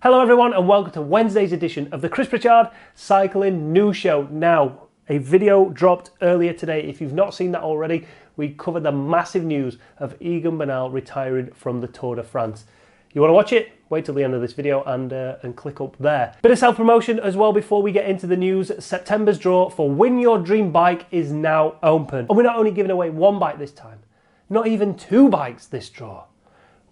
Hello everyone and welcome to Wednesday's edition of the Pritchard Cycling News Show. Now, a video dropped earlier today. If you've not seen that already, we covered the massive news of Egan Bernal retiring from the Tour de France. You want to watch it? Wait till the end of this video and click up there. Bit of self-promotion as well before we get into the news. September's draw for Win Your Dream Bike is now open. And we're not only giving away one bike this time, not even two bikes this draw.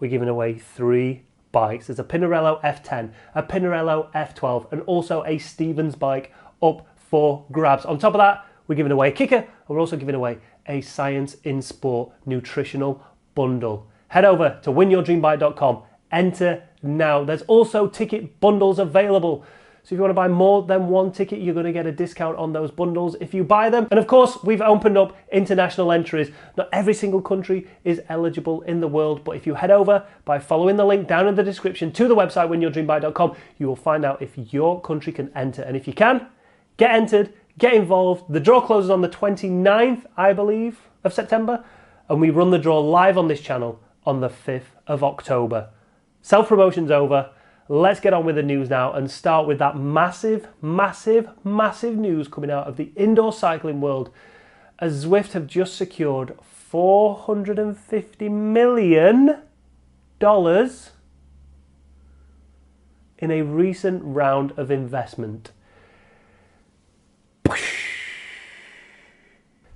We're giving away three bikes. There's a Pinarello F10, a Pinarello F12, and also a Stevens bike up for grabs. On top of that, we're giving away a kicker, and we're also giving away a Science in Sport nutritional bundle. Head over to winyourdreambike.com, enter now. There's also ticket bundles available. So if you want to buy more than one ticket, you're going to get a discount on those bundles if you buy them. And of course, we've opened up international entries. Not every single country is eligible in the world, but if you head over by following the link down in the description to the website winyourdreambike.com, you will find out if your country can enter. And if you can, get entered, get involved. The draw closes on the 29th, I believe, of September, and we run the draw live on this channel on the 5th of October. Self-promotion's over. Let's get on with the news now and start with that massive news coming out of the indoor cycling world, as Zwift have just secured $450 million in a recent round of investment.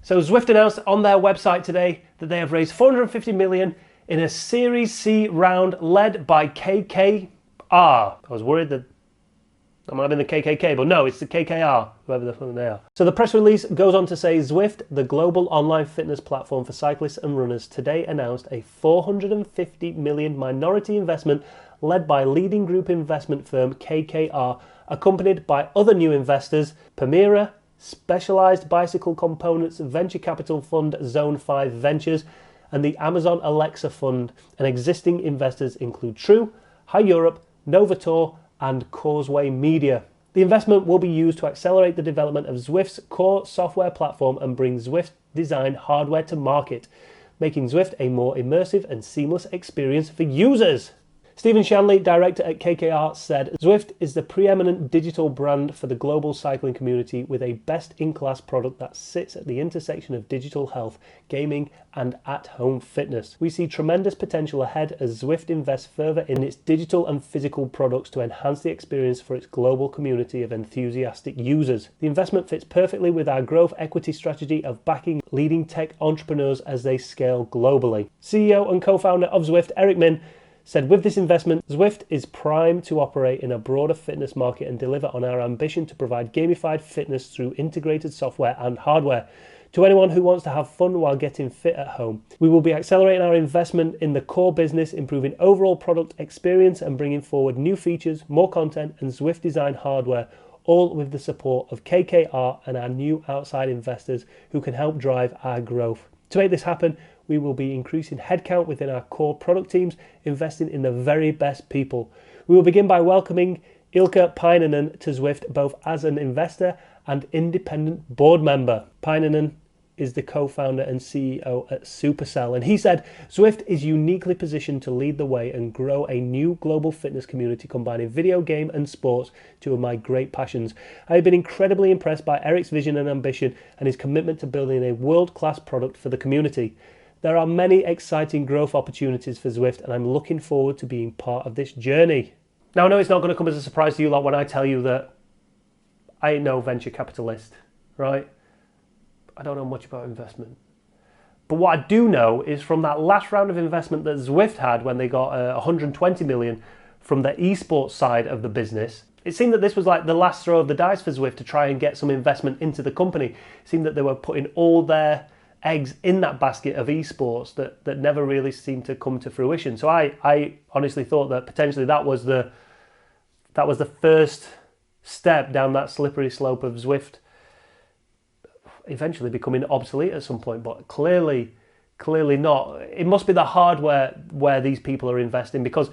So Zwift announced on their website today that they have raised $450 million in a Series C round led by KKR. I was worried that that might have been the KKK, but no, it's the KKR, whoever the fuck they are. So the press release goes on to say, Zwift, the global online fitness platform for cyclists and runners, today announced a $450 million minority investment led by leading group investment firm KKR, accompanied by other new investors, Permira, Specialized Bicycle Components Venture Capital Fund Zone 5 Ventures, and the Amazon Alexa Fund. And existing investors include True, High Europe, Novator and Causeway Media. The investment will be used to accelerate the development of Zwift's core software platform and bring Zwift design hardware to market, making Zwift a more immersive and seamless experience for users. Stephen Shanley, director at KKR, said, Zwift is the preeminent digital brand for the global cycling community with a best-in-class product that sits at the intersection of digital health, gaming and at-home fitness. We see tremendous potential ahead as Zwift invests further in its digital and physical products to enhance the experience for its global community of enthusiastic users. The investment fits perfectly with our growth equity strategy of backing leading tech entrepreneurs as they scale globally. CEO and co-founder of Zwift, Eric Min, said, with this investment, Zwift is primed to operate in a broader fitness market and deliver on our ambition to provide gamified fitness through integrated software and hardware to anyone who wants to have fun while getting fit at home. We will be accelerating our investment in the core business, improving overall product experience and bringing forward new features, more content and Zwift design hardware, all with the support of KKR and our new outside investors who can help drive our growth. To make this happen, we will be increasing headcount within our core product teams, investing in the very best people. We will begin by welcoming Ilkka Painanen to Zwift, both as an investor and independent board member. Painanen is the co-founder and CEO at Supercell, and he said, Zwift is uniquely positioned to lead the way and grow a new global fitness community combining video game and sports, two of my great passions. I have been incredibly impressed by Eric's vision and ambition and his commitment to building a world-class product for the community. There are many exciting growth opportunities for Zwift, and I'm looking forward to being part of this journey. Now, I know it's not going to come as a surprise to you lot when I tell you that I ain't no venture capitalist, right? I don't know much about investment. But what I do know is from that last round of investment that Zwift had when they got $120 million from the esports side of the business, it seemed that this was like the last throw of the dice for Zwift to try and get some investment into the company. It seemed that they were putting all their eggs in that basket of esports that never really seemed to come to fruition. So I honestly thought that potentially that was the first step down that slippery slope of Zwift eventually becoming obsolete at some point, but clearly not. It must be the hardware where these people are investing, because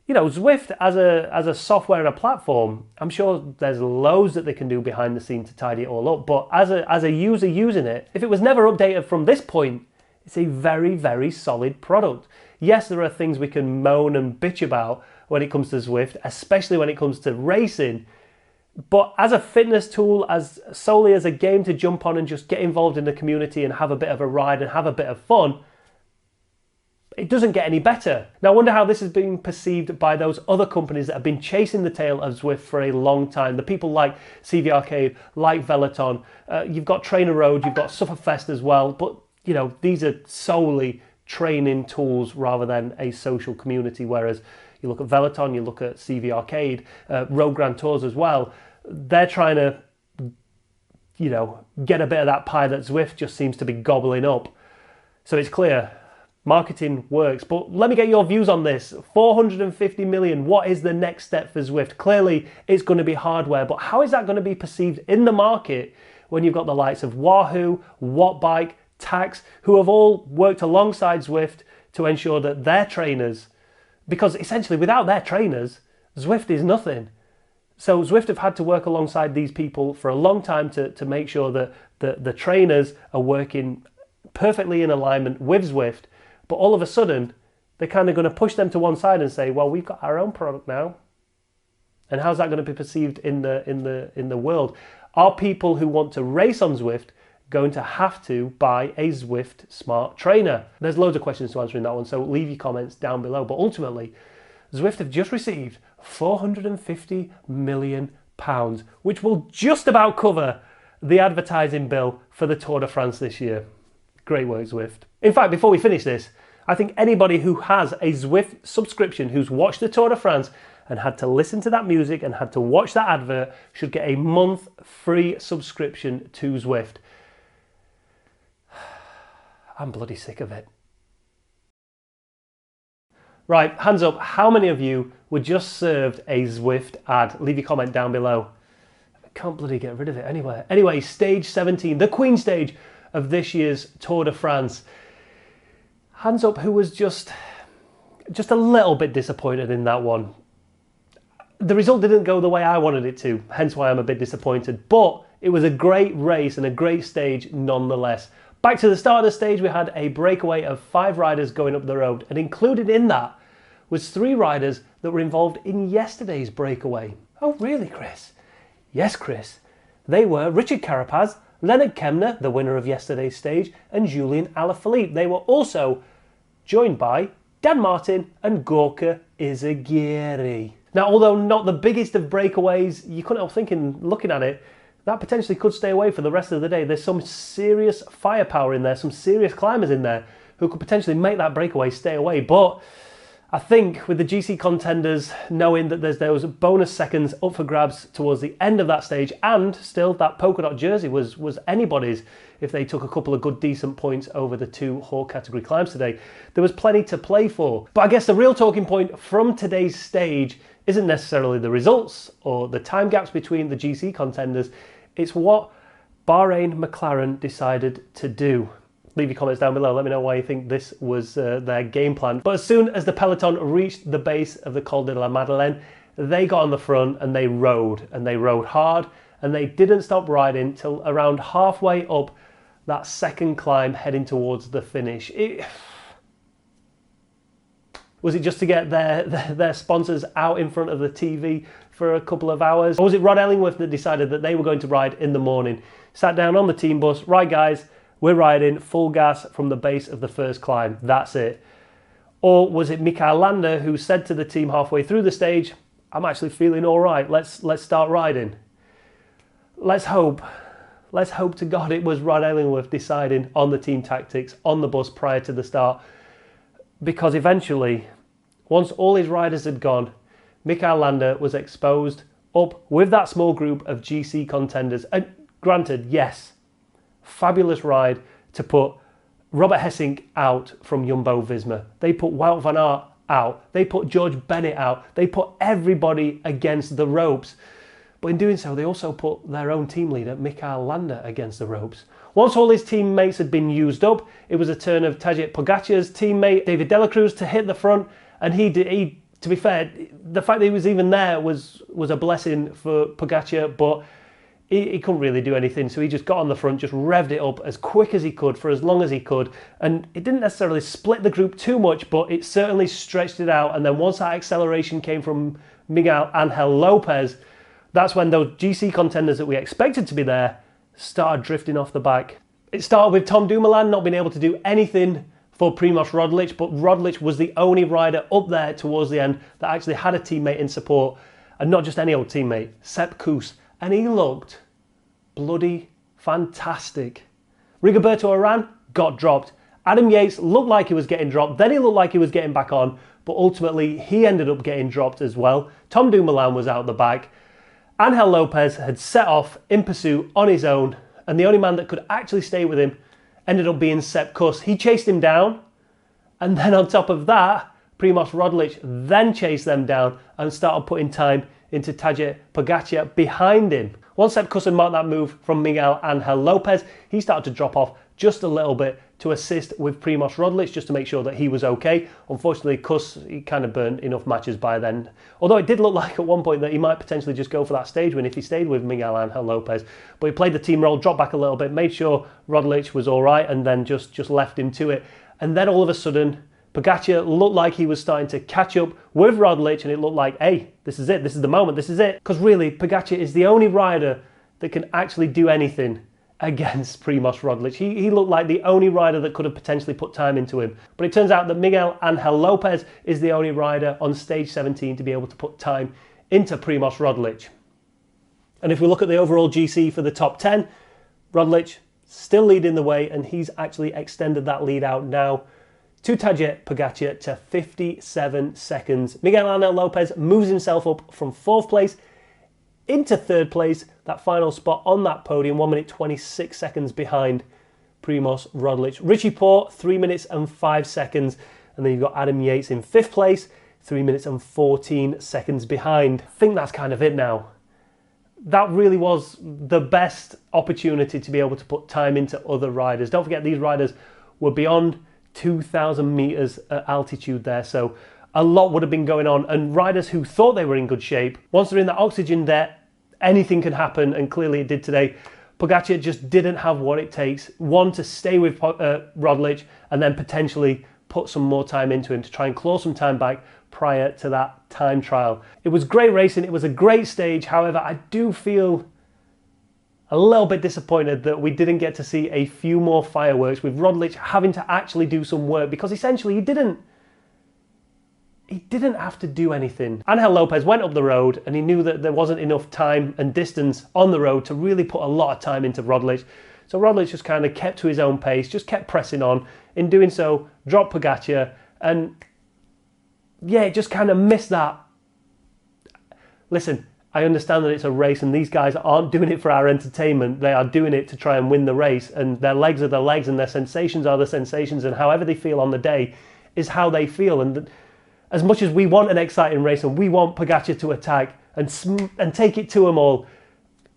you know, Zwift as a software and a platform, I'm sure there's loads that they can do behind the scenes to tidy it all up, but as a user using it, if it was never updated from this point, it's a very, very solid product. Yes, there are things we can moan and bitch about, when it comes to Zwift, especially when it comes to racing. But as a fitness tool, as solely as a game to jump on and just get involved in the community and have a bit of a ride and have a bit of fun, it doesn't get any better. Now I wonder how this is being perceived by those other companies that have been chasing the tail of Zwift for a long time. The people like CV Arcade, like Veloton, you've got Trainer Road, you've got Sufferfest as well, but you know, these are solely training tools rather than a social community, whereas you look at Veloton, you look at CV Arcade, Road Grand Tours as well, they're trying to, you know, get a bit of that pie that Zwift just seems to be gobbling up. So it's clear, marketing works. But let me get your views on this. 450 million, what is the next step for Zwift? Clearly, it's going to be hardware, but how is that going to be perceived in the market when you've got the likes of Wahoo, Wattbike, Tax, who have all worked alongside Zwift to ensure that their trainers, because essentially without their trainers, Zwift is nothing. So Zwift have had to work alongside these people for a long time to make sure that the trainers are working perfectly in alignment with Zwift. But all of a sudden, they're kind of going to push them to one side and say, well, we've got our own product now. And how's that going to be perceived in the world? Are people who want to race on Zwift going to have to buy a Zwift smart trainer? There's loads of questions to answer in that one, so leave your comments down below. But ultimately, Zwift have just received £450 million, which will just about cover the advertising bill for the Tour de France this year. Great work, Zwift. In fact, before we finish this, I think anybody who has a Zwift subscription who's watched the Tour de France and had to listen to that music and had to watch that advert should get a month free subscription to Zwift. I'm bloody sick of it. Right, hands up, how many of you were just served a Zwift ad? Leave your comment down below. I can't bloody get rid of it anywhere. Anyway, stage 17, the Queen stage of this year's Tour de France. Hands up who was just a little bit disappointed in that one. The result didn't go the way I wanted it to, hence why I'm a bit disappointed, but it was a great race and a great stage nonetheless. Back to the start of the stage, we had a breakaway of 5 riders going up the road, and included in that was 3 riders that were involved in yesterday's breakaway. Oh really, Chris? Yes, Chris. They were Richard Carapaz, Leonard Kemner, the winner of yesterday's stage, and Julian Alaphilippe. They were also joined by Dan Martin and Gorka Izagirre. Now, although not the biggest of breakaways, you couldn't help thinking, looking at it, that potentially could stay away for the rest of the day. There's some serious firepower in there, some serious climbers in there who could potentially make that breakaway stay away. But I think with the GC contenders knowing that there's those bonus seconds up for grabs towards the end of that stage, and still that polka dot jersey was anybody's if they took a couple of good decent points over the 2 Hawk category climbs today, there was plenty to play for. But I guess the real talking point from today's stage isn't necessarily the results or the time gaps between the GC contenders, it's what Bahrain McLaren decided to do. Leave your comments down below, let me know why you think this was their game plan. But as soon as the peloton reached the base of the Col de la Madeleine, they got on the front and they rode hard, and they didn't stop riding till around halfway up that second climb heading towards the finish. Was it just to get their sponsors out in front of the TV for a couple of hours? Or was it Rod Ellingworth that decided that they were going to ride in the morning? Sat down on the team bus, right guys, we're riding full gas from the base of the first climb, that's it. Or was it Mikael Landa who said to the team halfway through the stage, I'm actually feeling all right, let's start riding. Let's hope to God it was Rod Ellingworth deciding on the team tactics on the bus prior to the start, because eventually, once all his riders had gone, Mikael Landa was exposed up with that small group of GC contenders. And granted, yes, fabulous ride to put Robert Hessink out from Jumbo-Visma. They put Wout van Aert out. They put George Bennett out. They put everybody against the ropes. But in doing so, they also put their own team leader, Mikael Landa, against the ropes. Once all his teammates had been used up, it was a turn of Tadej Pogacar's teammate, David Delacruz, to hit the front. And he, to be fair, the fact that he was even there was a blessing for Pogacar, but he couldn't really do anything, so he just got on the front, just revved it up as quick as he could for as long as he could, and it didn't necessarily split the group too much, but it certainly stretched it out. And then once that acceleration came from Miguel Angel Lopez, that's when those GC contenders that we expected to be there started drifting off the back. It started with Tom Dumoulin not being able to do anything for Primož Roglic, but Roglic was the only rider up there towards the end that actually had a teammate in support, and not just any old teammate, Sepp Kuss, and he looked bloody fantastic. Rigoberto Urán got dropped. Adam Yates looked like he was getting dropped, then he looked like he was getting back on, but ultimately he ended up getting dropped as well. Tom Dumoulin was out the back. Angel Lopez had set off in pursuit on his own, and the only man that could actually stay with him ended up being Sepp Kuss. He chased him down, and then on top of that, Primož Roglic then chased them down and started putting time into Tadej Pogačar behind him. Once Sepp Kuss had marked that move from Miguel Angel Lopez, he started to drop off just a little bit to assist with Primož Roglic, just to make sure that he was okay. Unfortunately, Kuss, he kind of burnt enough matches by then. Although it did look like at one point that he might potentially just go for that stage win if he stayed with Miguel Angel Lopez. But he played the team role, dropped back a little bit, made sure Roglic was all right, and then just left him to it. And then all of a sudden, Pogačar looked like he was starting to catch up with Roglic, and it looked like, hey, this is it, this is the moment, this is it. Because really, Pogačar is the only rider that can actually do anything against Primož Roglic. He looked like the only rider that could have potentially put time into him. But it turns out that Miguel Angel Lopez is the only rider on stage 17 to be able to put time into Primož Roglic. And if we look at the overall GC for the top 10, Roglic still leading the way, and he's actually extended that lead out now to Tadej Pogačar to 57 seconds. Miguel Angel Lopez moves himself up from 4th place into 3rd place, that final spot on that podium, 1 minute 26 seconds behind Primož Roglic. Richie Porte, 3 minutes and 5 seconds, and then you've got Adam Yates in 5th place, 3 minutes and 14 seconds behind. I think that's kind of it now. That really was the best opportunity to be able to put time into other riders. Don't forget, these riders were beyond 2,000 meters at altitude there, so a lot would have been going on, and riders who thought they were in good shape, once they're in that oxygen there, anything can happen, and clearly it did today. Pogačar just didn't have what it takes, one, to stay with Roglic, and then potentially put some more time into him to try and claw some time back prior to that time trial. It was great racing, it was a great stage. However, I do feel a little bit disappointed that we didn't get to see a few more fireworks, with Roglic having to actually do some work, because essentially he didn't have to do anything. Angel Lopez went up the road, and he knew that there wasn't enough time and distance on the road to really put a lot of time into Roglic. So Roglic just kind of kept to his own pace, just kept pressing on. In doing so, dropped Pogačar, and yeah, it just kind of missed that. Listen, I understand that it's a race, and these guys aren't doing it for our entertainment. They are doing it to try and win the race, and their legs are their legs, and their sensations are the sensations, and however they feel on the day is how they feel. And as much as we want an exciting race and we want Pogačar to attack and take it to them all,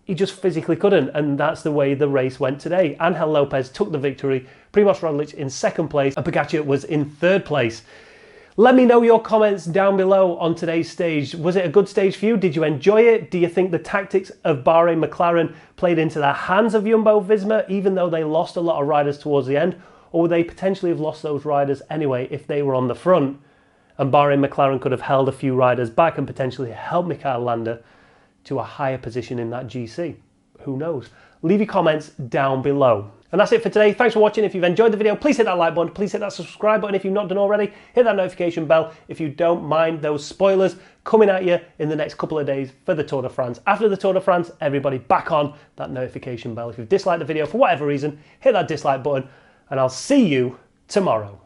he just physically couldn't, and that's the way the race went today. Angel Lopez took the victory, Primož Roglic in 2nd place, and Pogačar was in 3rd place. Let me know your comments down below on today's stage. Was it a good stage for you? Did you enjoy it? Do you think the tactics of Bahrain McLaren played into the hands of Jumbo-Visma, even though they lost a lot of riders towards the end? Or would they potentially have lost those riders anyway if they were on the front? And Bahrain McLaren could have held a few riders back and potentially helped Mikel Landa to a higher position in that GC. Who knows? Leave your comments down below. And that's it for today. Thanks for watching. If you've enjoyed the video, please hit that like button. Please hit that subscribe button if you've not done already. Hit that notification bell if you don't mind those spoilers coming at you in the next couple of days for the Tour de France. After the Tour de France, everybody back on that notification bell. If you've disliked the video for whatever reason, hit that dislike button, and I'll see you tomorrow.